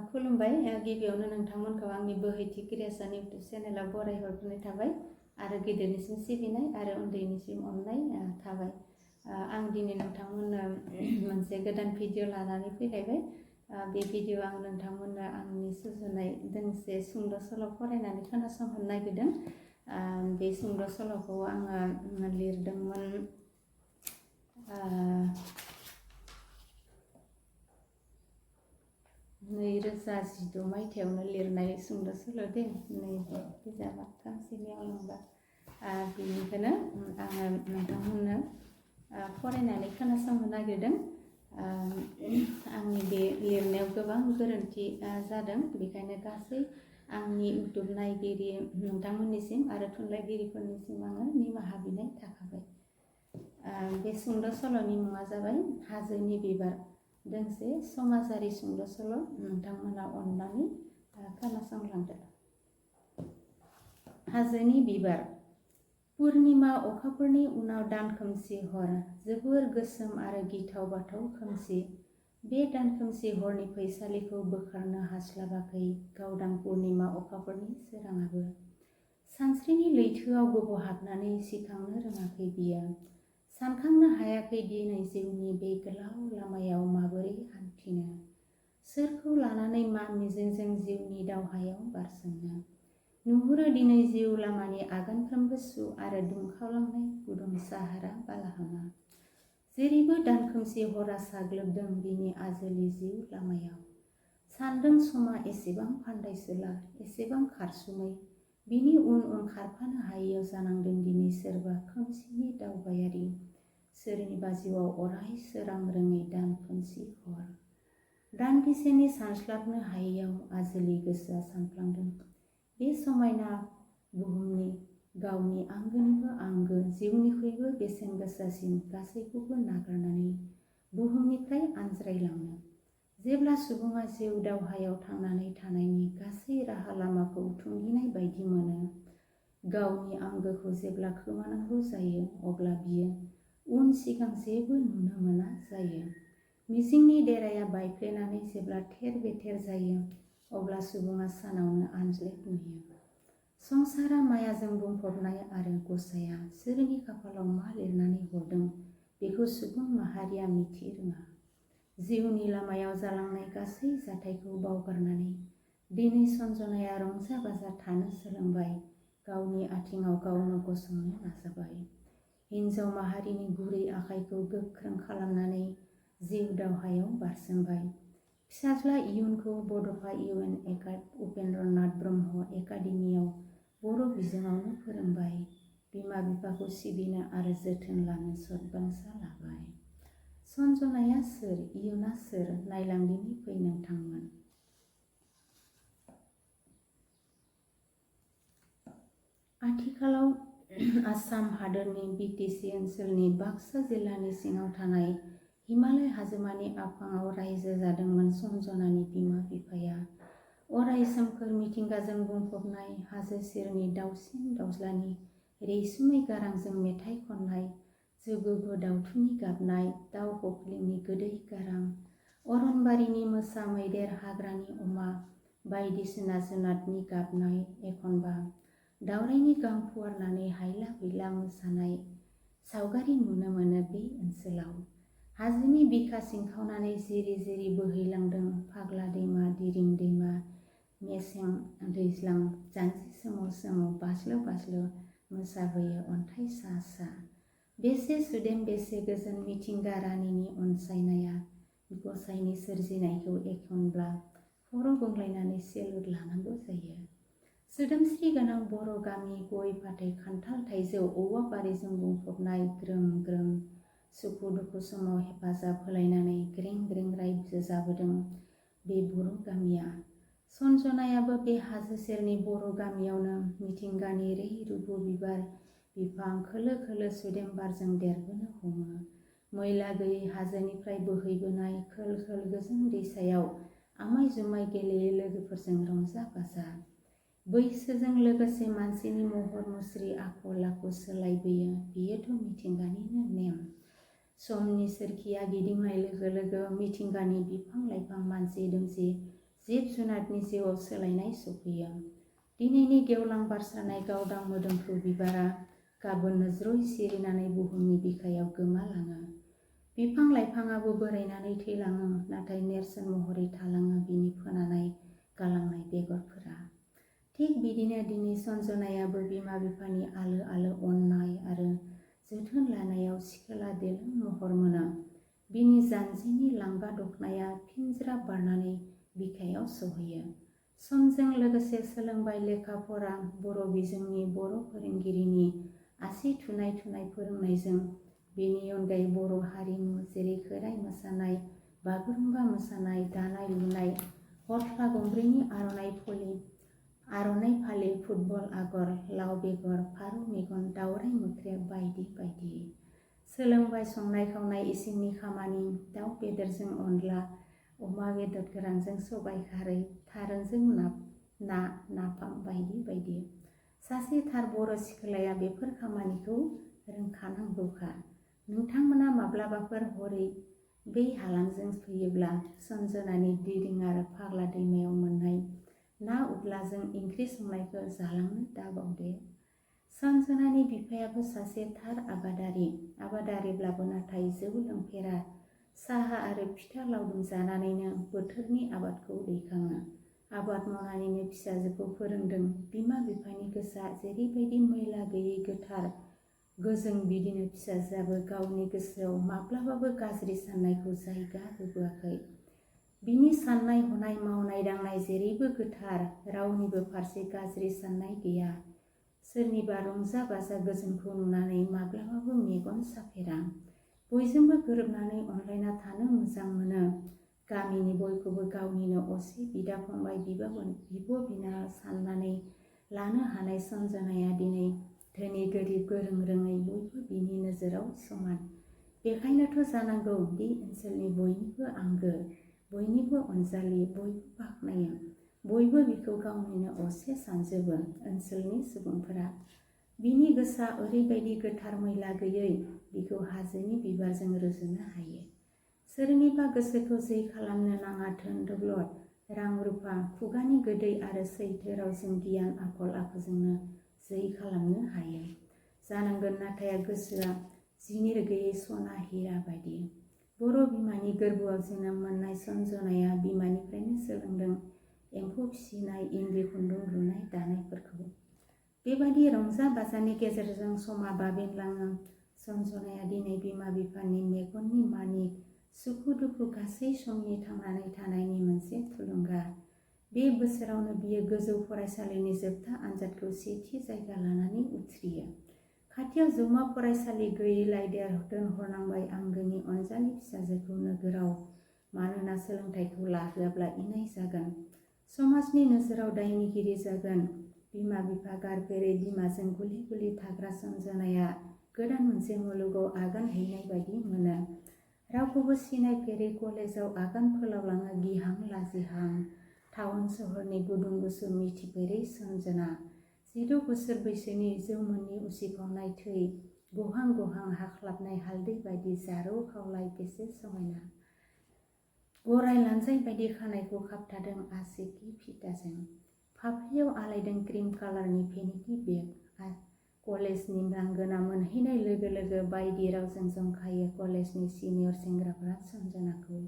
खुलुमबाय गिबियावनो नोंथांमोनखौ आंनि बोहैथि क्रिएशन इउटुब चेनेलाव बरायहरग्रोनाय थाबाय आरो गिदिरनिसिम सिबिनाय आरो उन्दैनिसिम अननाय थाबाय। आं दिनै नोंथांमोननो मोनसे गोदान भिडिअ लानानै फैलायबाय। बे भिडिअ आं नोंथांमोननो आंनि सुजुनाय दोंसे सुंद' सल' फरायनानै खोनासंहोनो नागिरदों। बे सुंद' सल'खौ आङो लिरदोंमोन 2016 मायथाइयावनो लिरनाय सुंद' सल' दे। नैबे बिजाबा गांसेनि आवलांबा बेनिखौनो आङो नोंथांमोननो फरायनानै खोनासंनो नागिरदों। आंनि बे लिरनायाव गोबां गोरोन्थि जादों, बेखायनो गासै आंनि इउटुब नायगिरि नोंथांमोननिसिम आरो थुनलाइगिरिफोरनिसिम आङो निमाहा बिनाय थाखाबाय। बे सुंद' सल'नि मुङा जाबाय हाजोनि बिबार। दोंसे समाजारि सुंद' सल', नोंथांमोना अननानै खोनासंलांदो। हाजोनि बिबार। पुर्निमा अखाफोरनि उनाव दान खोमसि हर, जोबोर गोसोम आरो गिथाव बाथाव खोमसि। बे दान खोमसि हरनि फैसालिखौ बोखारनो हास्लाबाखै गावदां पुर्निमा अखाफोरनि सोराङाबो। सानस्रिनि लैथोआव गबहाबनानै सिखांनो रोङाखै बियो। सानखांनो हायाखै दिनै जिउनि बे गोलाव लामायाव माबोरै हान्थिनो। सोरखौ लानानै मा मिजिंजों जिउनि दावहायाव बारसोमनो। नुहुरो दिनै जिउ लामानि आगानफ्रोमबो सु आरो दुंखावलांनाय गुदुं साहारा बालाहामा। जेरैबो दान खोमसि हरा साग्लोबदों बिनि आजोलि जिउ लामायाव। सानदों समा एसेबां फान्दायसुला, एसेबां खारसुमै, बिनि उन उन खारफानो हायैयाव जानांदों दिनै सोरबा खोमसिनि दावबायारि। सोरनिबा जिउआव अराय सोरां रोङै दान खोमसि हर। दान्दिसेनि सानस्लाबनो हायैयाव आजोलि गोसोआ सानफ्लांदों बे समायना बुहुमनि गावनि आंगोनिबो आंगो, जिउनिख्रुइबो बेसेन गोसासिन गासैखौबो नागारनानै बुहुमनिफ्राय आनज्रायलांनो। जेब्ला सुबुङा जिउ दावहायाव थांनानै थानायनि गासै राहा लामाखौ थुंगिनाय बायदि मोनो, गावनि आंगोखौ जेब्ला खोमानांगौ जायो, अब्ला बियो उन सिगां जेबो नुनो मोना जायो। मिजिंनि देराया बायफ्लेनानै जेब्ला थेर बेथेर जायो, अब्ला सुबुङा सानावनो आनज्लेद नुयो। संसारा मायाजों बुंफबनाय आरो गसाइया सोरनि खाफालाव मा लिरनानै हरदों बेखौ सुबुं माहारिया मिथि रोङा। जिउनि लामायाव जालांनाय गासै जाथायखौ बावगारनानै दिनै सन्जनाया रंजा बाजा थानो सोलोंबाय, गावनि आथिङाव गावनो गसंनो नाजाबाय। हिन्जाव माहारिनि गुरै आखाइखौ गोख्रों खालामनानै जिउ दावहायाव बारसोमबाय। फिसाज्ला इयुनखौ बड'फा इउएन उपेन्द्रनाथ ब्रह्म एकाडेमियाव बर' बिजोङावनो फोरोंबाय। बिमा बिफाखौ सिबिनो आरो जोथोन लानो सतबांसा लाबाय। सन्जनाया सोर, इयुना सोर, नायलांदिनि फै नोंथांमोन। आथिखालाव आसाम हादोरनि बिटिसि ओनसोलनि बाक्सा जिल्लानि सिङाव थानाय हिमालय हाजोमानि आफाङाव रायजो जादोंमोन सन्जनानि बिमा बिफाया। अराय सोमखोर मिथिंगाजों बुंफबनाय हाजो सेरनि दाउसिन दाउज्लानि रैसुमै गारांजों मेथाइ खननाय, जुगुगु दाउथुनि गाबनाय, दाउ खख्लिंनि गोदै गारां, अरनबारिनि मोसा मैदेर, हाग्रानि अमा बायदिसिना जुनादनि गाबनाय, एखनबा दावरायनि गां फुवारनानै हायला हुइला मोसानाय सावगारि नुनो मोनो बे ओनसोलाव। हाजोनि बिखा सिंखावनानै जिरि जिरि बोहैलांदों फाग्ला दैमा, दिरिं दैमा, मेसें दैज्लां जानजि सोमाव सोमाव बाज्लो बाज्लो मोसाबोयो अन्थाइ सा सा। बेसे सुदेम बेसे गोजोन मिथिंगा रानिनि अनसायनाया। गसाइनि सोरजिनायखौ एखनब्ला खर' गंग्लायनानै सेलुट लानांगौ जायो। सोदोमस्रि गोनां बर' गामि, गय फाथै खान्थाल थाइजौ औवा बारिजों बुंफबनाय ग्रोम ग्रोम। सुखु दुखु समाव हेफाजाब होलायनानै ग्रें ग्रें रायजो जाबोदों बे बर' गामिया। सन्जनायाबो बे हाजो सेरनि बर' गामियावनो मिथिंगानि रैरुबु बिबार बिफां खोलो खोलो सुदेम बारजों देरबोनो हमो। मैला गैयै हाजोनिफ्राय बोहैबोनाय खोल खोल गोजों दैसायाव आमाय जुमाय गेलेयो लोगोफोरजों रंजा बाजा। बैसोजों लोगोसे मानसिनि महर मुस्रि आखल आखु सोलायबोयो, बेयोथ' मिथिंगानिनो नेम। समनि सोरखिया गिदिंनाय लोगो लोगो मिथिंगानि बिफां लाइफां मानसि दुमसि जिब जुनारनि जिउआव सोलायनाय सफैयो। दिनैनि गेवलां बारस्रानाय गावदां मोदोमफ्रु बिबारा गाबोननो ज्रय सिरिनानै बुहुमनि बिखायाव गोमालाङो। बिफां लाइफाङाबो बोरायनानै थैलाङो, नाथाय नेरसोन महरै थालाङो बिनि फोनानै गालांनाय बेगरफोरा। थिग बिदिनो दिनै सन्जनायाबो बिमा बिफानि आलो आलो अननाय आरो जोथोन लानायाव सिखोला देलों महर मोनो। बिनि जानजिनि लांगा दखनाया फिनज्रा बारनानै बिखायाव सहैयो। समजों लोगोसे सोलोंबाय लेखा फरा, बर' बिजोंनि बर' फोरोंगिरिनि आसि थुनाय फोरोंनायजों। बेनि अनगायै बर' हारिमु जेरै खेराइ मोसानाय, बागुरुम्बा मोसानाय, दानाय लुनाय, हरफ्ला गंब्रैनि आर'नाइ फालि, फुटबल आगर, लाव बेगर, फारौ मेगन, दावराइ मोख्रेब बायदि बायदि। सोलोंबाय संनाय खावनाय, इसिंनि खामानि, दाउ बेदरजों अनला, अमा बेदर गोरानजों सबाइ खारै, थारुनजों ना, नाफाम बायदि बायदि। सासे थार बर' सिख्लाया बेफोर खामानिखौ रोंखानांगौखा। नोंथांमोना माब्लाबाफोर हरै बै हालामजों फैयोब्ला सन्जनानि दिरिं आरो फाग्ला दैमायाव मोननाय ना उदलाजों ओंख्रि संनायखौ जालांनो दाबावदे। सन्जनानि बिफायाबो सासे थार आबादारिब्लाबो नाथाय जौ लोंफेरा, साहा आरो फिथा लावदुम जानानैनो बोथोरनि आबादखौ दैखाङो। आबाद मावनानैनो फिसाजोखौ फोरोंदों। बिमा बिफानि गोसोआ जेरैबायदि मैला गैयै गोथार गोजों, बिदिनो फिसाजोआबो गावनि गोसोआव माब्लाबाबो गाज्रि साननायखौ जायगा होबोआखै। बिनि साननाय हनाय मावनाय दांनाय जेरैबो गोथार, रावनिबो फारसे गाज्रि साननाय गैया। सोरनिबा रंजा बाजा गोजोनखौ नुनानै माब्लाबाबो मेगन साफेरा। बयजोंबो गोरोबनानै अनलायना थानो मोजां मोनो। गामिनि बयखौबो गावनिनो असे बिदा फंबाय, बिब' बिनानाव साननानै लानो हानाय सन्जनाया दिनै धोनि गोरिब गोरों रोङै बयबो बिनि नोजोराव समान। बेखायनोथ' जानांगौ दि ओनसोलनि बयनिबो आंगो, बयनिबो अनजालि, बयबो बाख्नायो, बयबो बिखौ गावनिनो असे सानजोबो। ओनसोलनि सुबुंफोरा बिनि गोसोआ ओरैबायदि गोथार मैला गैयै, बिखौ हाजोनि बिबारजों रुजुनो हायो। सोरनिबा गोसोखौ जै खालामनो नाङा धोन दौलत, रां रुफा, खुगानि गोदै आरो सैथो रावजों गियान आखल आखुजोंनो जै खालामनो हायो। जानांगोन नाथाय गोसोआ जिनिर गैयै सना हिरा बायदि। बर' बिमानि गोरबोआव जोनोम मोननाय सन्जनाया बिमानिफ्रायनो सोलोंदों एम्फौ फिसिनाय, इन्दि खुन्दुं लुनाय दानायफोरखौ। बेबायदि रंजा बाजानि गेजेरजों समा बाबेनलाङो। सन्जनाया दिनै बिमा बिफानि मेगननि मानिक, सुखु दुखु गासै समनि थांनानै थानायनि मोनसे थुलुंगा। बे बोसोरावनो बियो गोजौ फरायसालिनि जोबथा आनजादखौ सेथि जायगा लानानै उथ्रियो। खाथियाव जौमा फरायसालि गैयैलाय दोनहरनांबाय आंगोनि अनजालि फिसाजोखौ नोगोराव। मानोना सोलोंथाइखौ लाहोआब्ला इनाय जागोन, समाजनि नोजोराव दायनिगिरि जागोन। बिमा बिफा गारफेरै बिमाजों गुलि गुलि थाग्रा सन्जनाया गोदान मोनसे मुलुगाव आगान हैनाय बायदि मोनो। रावखौबो सिनायफेरै कलेजाव आगान फोलावलाङो गिहां लाजिहां। टाउन सहरनि गुदुं गुसु मिथिफेरै सन्जना। 16 बोसोर बैसोनि जौमोननि उसिफावनाय थै, गहां गहां हाख्लाबनाय हालदै बायदि जारौ खावलाय बेसे समायना। गराय लानजाय बायदि खानायखौ खाबथादों आसिकि फिताजों। फाफ्लियाव आलायदों क्रिम कालारनि भेनिटि बेग। कलेजनि लांगोना मोनहैनाय लोगो लोगो बायदि रावजों जंखायो कलेजनि सिनियर सेंग्राफोरा सन्जनाखौ।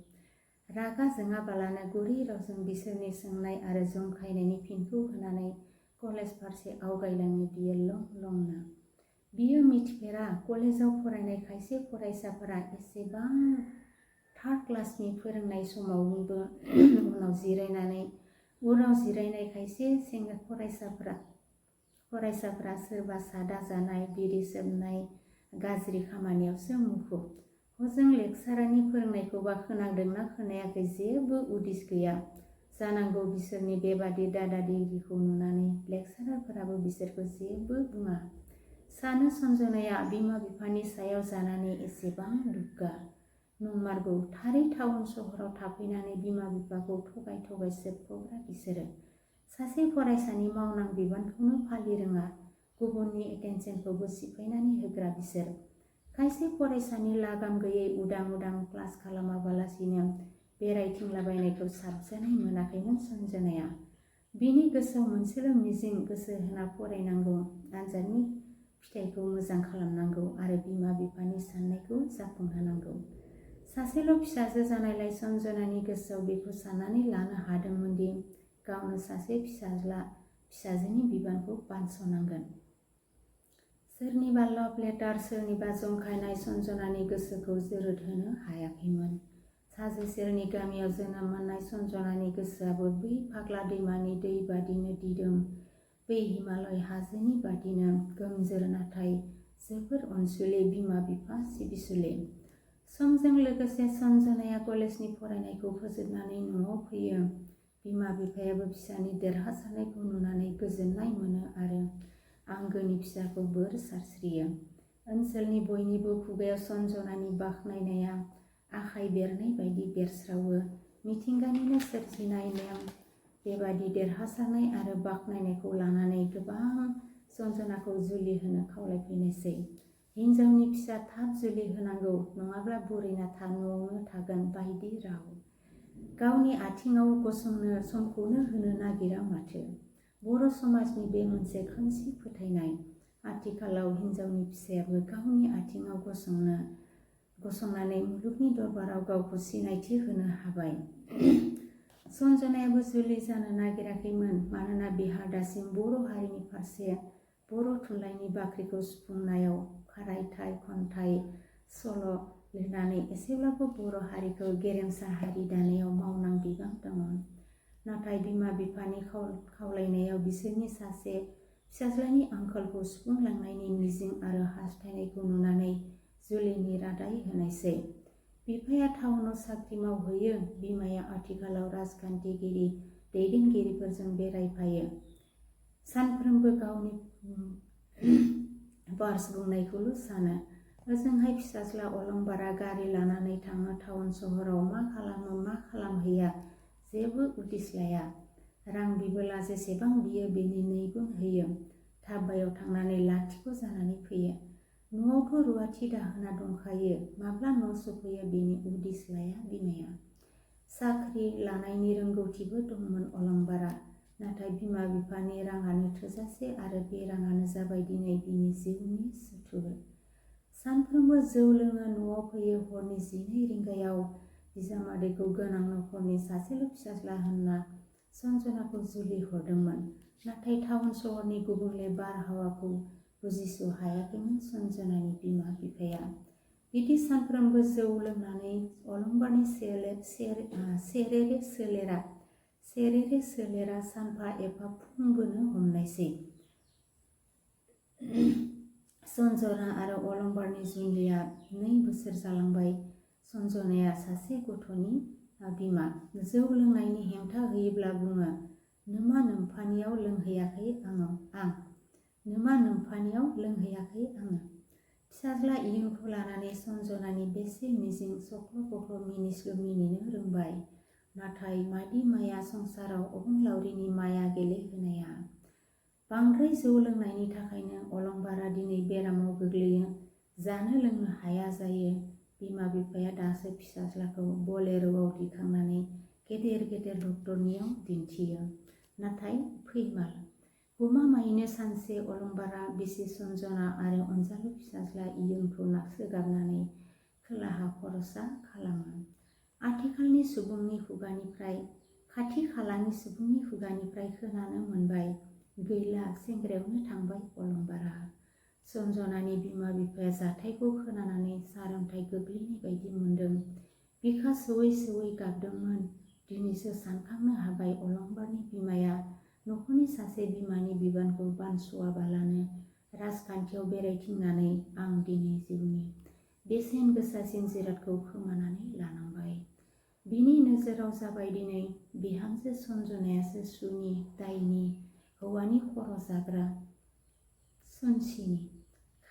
रागा जोङाबालानो गुरै रावजों बिसोरनि सोंनाय आरो जंखायनायनि फिनखौ होनानै कलेज फारसे आवगायलाङो बियो लं लंनो। बियो मिथिफेरा कलेजाव फरायनाय खायसे फरायसाफोरा एसेबां थार्ड क्लासनि फोरोंनाय समावबो उनाव जिरायनाय खायसे फरायसाफोरा सोरबा सादा जानाय, बिरि सोबनाय गाज्रि खामानियावसो मुखुब। हजों लेक्सारारनि फोरोंनायखौबा खोनादोंना खोनायाखै जेबो उदिस गैया। जानांगौ बिसोरनि बेबादि दादागिरिखौ नुनानै लेक्सारारफोराबो बिसोरखौ जेबो बुङा। सानो सन्जनाया बिमा बिफानि सायाव जानानै एसेबां दुग्गा। नंमारगौ, थारै टाउन सहराव थाफैनानै बिमा बिफाखौ थगाय थगाय सोबख'ग्रा बिसोरो। सासे फरायसानि मावनां बिबानखौनो फालि रोङा, गुबुननि एटेनसनखौबो सिफायनानै होग्रा बिसोर। खायसे फरायसानि लागाम गैयै उदां उदां क्लास खालामाबालासिनो बेरायथिंलाबायनायखौ साबजानाय मोनाखैमोन सन्जनाया। बिनि गोसोआव मोनसेल' मिजिं, गोसो होना फरायनांगौ, आनजादनि फिथाइखौ मोजां खालामनांगौ आरो बिमा बिफानि साननायखौ जाफुंहोनांगौ। सासेल' फिसाजो जानायलाय सन्जनानि गोसोआव बेखौ साननानै लानो हादोंमोन दि गावनो सासे फिसाजोनि बिबानखौ बानस'नांगोन। सोरनिबा लाभ लेटार, सोरनिबा जंखायनाय सन्जनानि गोसोखौ जोरोद होनो हायाखैमोन। हाजो सेरनि गामियाव जोनोम मोननाय सन्जनानि गोसोआबो बै फाग्ला दैमानि दै बादिनो दिदोम, बै हिमालय हाजोनि बादिनो गोमजोर, नाथाय जोबोर अनसुलि, बिमा बिफा सिबिसुलि। समजों लोगोसे सन्जनाया कलेजनि फरायनायखौ फोजोबनानै न'आव फैयो। बिमा बिफायाबो फिसानि देरहासारनायखौ नुनानै गोजोननाय मोनो आरो आंगोनि फिसाखौ बोर सारस्रियो। ओनसोलनि बयनिबो खुगायाव सन्जनानि बाख्नायनाया आखाइ बेरनाय बायदि बेरस्रावो। मिथिंगानिनो सोरजिनाय नेम, बेबादि देरहासारनाय आरो बाख्नायनायखौ लानानै गोबां सन्जनाखौ जुलि होनो खावलायफैनायसै। हिनजावनि फिसा थाब जुलि होनांगौ, नङाब्ला बुरैना न'आवनो थागोन बायदि राव। गावनि आथिङाव गसंनो समखौनो होनो नागिरा माथो। बर' समाजनि बे मोनसे खोमसि फोथायनाय। आथिखालाव हिनजावनि फिसायाबो गावनि आथिङाव गसंनानै मुलुगनि दरबाराव गावखौ सिनायथि होनो हाबाय। सन्जनायाबो जुलि जानो नागिराखैमोन, मानोना बिहा दासिम बर' हारिनि फारसे, बर' थुनलाइनि बाख्रिखौ सुफुंनायाव, रायथाइ, खन्थाइ, सल' लिरनानै एसेब्लाबो बर' हारिखौ गेरेमसा हारि दानायाव मावनां बिबान दङ। नाथाय बिमा बिफानि खावलायनायाव बिसोरनि सासे फिसाज्लानि आंखालखौ सुफुंलांनायनि मिजिं आरो हास्थायनायखौ नुनानै जुलिनि रादाय होनायसै। बिफाया टाउनाव साख्रि मावहैयो, बिमाया आथिखालाव राजखान्थिगिरि दैदेनगिरिफोरजों बेरायफायो। सानफ्रोमबो गावनि बार्स बुंनायखौल' सानो। ओजोंहाय फिसाज्ला अलंबारा गारि लानानै थाङो टाउन सहराव, मा खालामो मा खालामहैया जेबो उदिस लाया। रां बिबोला जेसेबां बियो बेनि 2 गुन होयो। धाबायाव थांनानै लाथिख' जानानै फैयो। न'आवथ' रुवाथि दाहोना दंखायो, माब्ला न' सफैयो बेनि उदिस लाया बिमाया। साख्रि लानायनि रोंगौथिबो दंमोन अलंबारा, नाथाय बिमा बिफानि राङानो थोजासे आरो बे राङानो जाबाय दिनै बिनि जिउनि सुथुर। सानफ्रोमबो जौ लोङो, न'आव फैयो हरनि 12 रिंगायाव। बिजामादैखौ गोनां नखरनि सासेल' फिसाज्ला होनना सन्जनाखौ जुलि हरदोंमोन। नाथाय टाउन सहरनि गुबुंले बारहावाखौ बुजिस' हायाखैमोन सन्जनानि बिमा बिफाया। बिदि सानफ्रोमबो जौ लोंनानै अलंबारनि सेरेरे सोलेरा सानफा एफा फुंबोनो हमनायसै। सन्जना आरो अलंबारनि जुलिया 2 बोसोर जालांबाय। सन्जनाया सासे गथ'नि बिमा। जौ लोंनायनि हेंथा होयोब्ला बुङो, नोमा नोम्फानियाव लोंहैयाखै आङो। फिसाज्ला इयुनखौ लानानै सन्जनानि बेसे मिजिं, सख्ल' बख्ल' मिनिस्लु मिनिनो रोंबाय। नाथाय मादि माया संसाराव अबंलावरिनि माया गेलेहोनाया। बांद्राय जौ लोंनायनि थाखायनो अलंबारा दिनै बेरामाव गोग्लैयो, जानो लोंनो हाया जायो। बिमा बिफाया दासो फिसाज्लाखौ बलेर'आव दिखांनानै गेदेर डक्टरनियाव दिन्थियो। नाथाय फैमाल। गमामायैनो सानसे अलंबारा बिसि सन्जना आरो अनजालु फिसाज्ला इयुनखौ नाख्रोबगारनानै खोलाहा खर'सा खालामो। आथिखालनि सुबुंनि खुगानिफ्राय, खाथि खालानि सुबुंनि खुगानिफ्राय खोनानो मोनबाय, गैला सेंग्रायावनो थांबाय अलंबारा। सन्जनानि बिमा बिफाया जाथायखौ खोनानानै सारन्थाइ गोग्लैनाय बायदि मोनदों। बिखा सौवै गाबदोंमोन। दिनैसो सानखांनो हाबाय अलंबारनि बिमाया नखरनि सासे बिमानि बिबानखौ बानस'आबालानो राजखान्थियाव बेरायथिंनानै आं दिनै जिउनि बेसेन गोसासिन जिरादखौ खोमानानै लानांबाय। बिनि नोजोराव जाबाय दिनै बिहामजो सन्जनायासो सुनि, दायनि, हौवानि खर' जाग्रा सुनसिनि।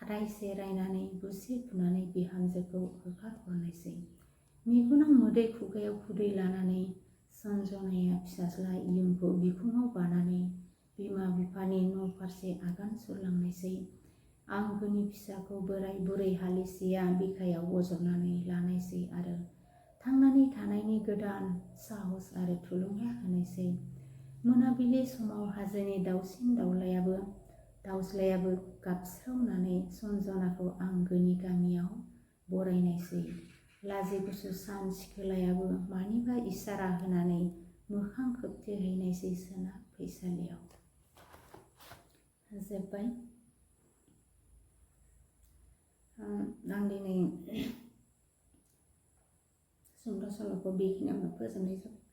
रायसे रायनानै बुसि बुनानै बिहामजोखौ होखारहरनायसै। मेगनाव मोदै खुगायाव खुदै लानानै सन्जनाया फिसाज्ला इयुनखौ बिखुङाव बानानै बिमा बिफानि न' फारसे आगान सुरलांनायसै। आंगोनि फिसाखौ बोराय बुरै हालिसेया बिखायाव बजबनानै लानायसै आरो थांनानै थानायनि गोदान साहस आरो थुलुंगा होनायसै। मोनाबिलि समाव हाजोनि दाउज्लायाबो गाबस्रावनानै सनजनाखौ आंगोनि गामियाव बरायनायसै। लाजिगुसु सान सिखोलायाबो मानिबा इसारा होनानै मोखां खोबथेहैनायसै सोनाब फैसालियाव। जोब्बाय। आं दिनै सुंद' सल'खौ बेखिनियावनो फोजोबनाय जाबाय।